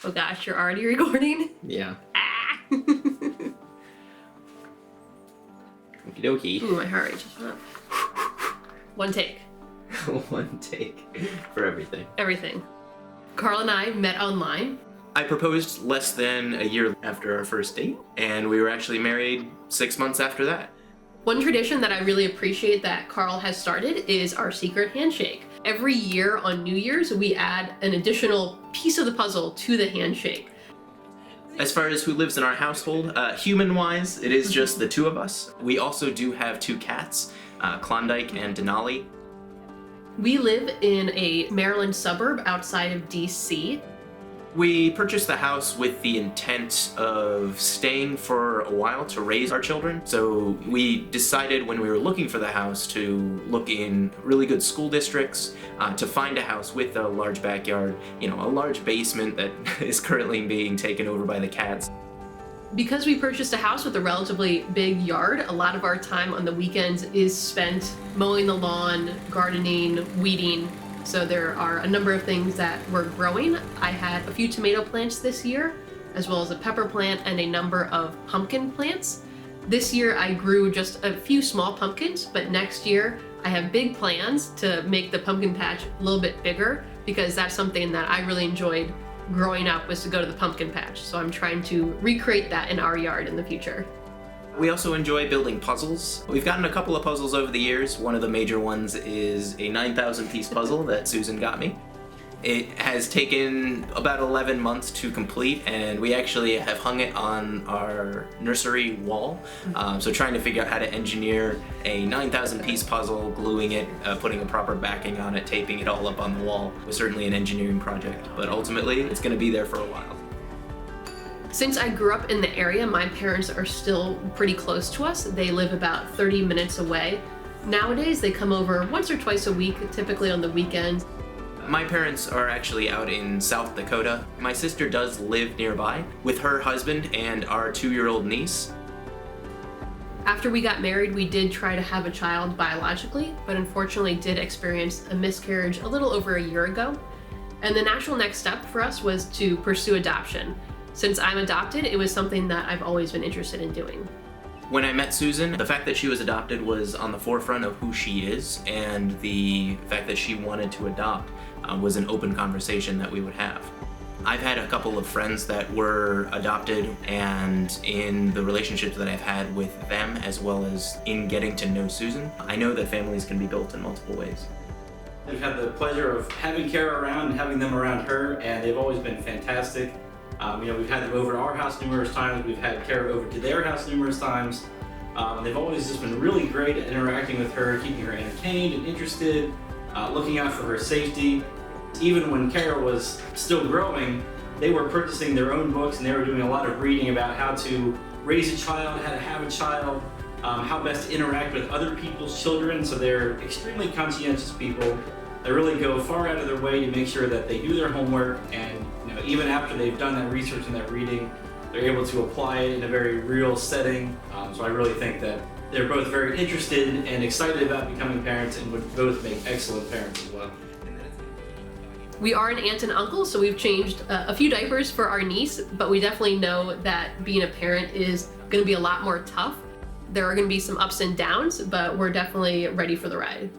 Oh gosh, you're already recording? Yeah. Ah! Okie dokie. Ooh, my heart rate just went up. One take. One take for everything. Everything. Carl and I met online. I proposed less than a year after our first date, and we were actually married 6 months after that. One tradition that I really appreciate that Carl has started is our secret handshake. Every year on New Year's, we add an additional piece of the puzzle to the handshake. As far as who lives in our household, human-wise, it is just the two of us. We also do have two cats, Klondike and Denali. We live in a Maryland suburb outside of DC. We purchased the house with the intent of staying for a while to raise our children. So we decided when we were looking for the house to look in really good school districts, to find a house with a large backyard, a large basement that is currently being taken over by the cats. Because we purchased a house with a relatively big yard, a lot of our time on the weekends is spent mowing the lawn, gardening, weeding. So there are a number of things that we're growing. I had a few tomato plants this year, as well as a pepper plant and a number of pumpkin plants. This year I grew just a few small pumpkins, but next year I have big plans to make the pumpkin patch a little bit bigger, because that's something that I really enjoyed growing up, was to go to the pumpkin patch. So I'm trying to recreate that in our yard in the future. We also enjoy building puzzles. We've gotten a couple of puzzles over the years. One of the major ones is a 9,000 piece puzzle that Susan got me. It has taken about 11 months to complete, and we actually have hung it on our nursery wall. So trying to figure out how to engineer a 9,000 piece puzzle, gluing it, putting a proper backing on it, taping it all up on the wall was certainly an engineering project, but ultimately it's going to be there for a while. Since I grew up in the area, my parents are still pretty close to us. They live about 30 minutes away. Nowadays, they come over once or twice a week, typically on the weekends. My parents are actually out in South Dakota. My sister does live nearby with her husband and our 2-year-old niece. After we got married, we did try to have a child biologically, but unfortunately did experience a miscarriage a little over a year ago. And the natural next step for us was to pursue adoption. Since I'm adopted, it was something that I've always been interested in doing. When I met Susan, the fact that she was adopted was on the forefront of who she is, and the fact that she wanted to adopt was an open conversation that we would have. I've had a couple of friends that were adopted, and in the relationships that I've had with them, as well as in getting to know Susan, I know that families can be built in multiple ways. We've had the pleasure of having Kara around and having them around her, and they've always been fantastic. We've had them over to our house numerous times. We've had Kara over to their house numerous times. They've always just been really great at interacting with her, keeping her entertained and interested, looking out for her safety. Even when Kara was still growing, they were purchasing their own books, and they were doing a lot of reading about how to raise a child, how to have a child, how best to interact with other people's children. So they're extremely conscientious people. They really go far out of their way to make sure that they do their homework, and even after they've done that research and that reading, they're able to apply it in a very real setting. So I really think that they're both very interested and excited about becoming parents, and would both make excellent parents as well. We are an aunt and uncle, so we've changed a few diapers for our niece, but we definitely know that being a parent is going to be a lot more tough. There are going to be some ups and downs, but we're definitely ready for the ride.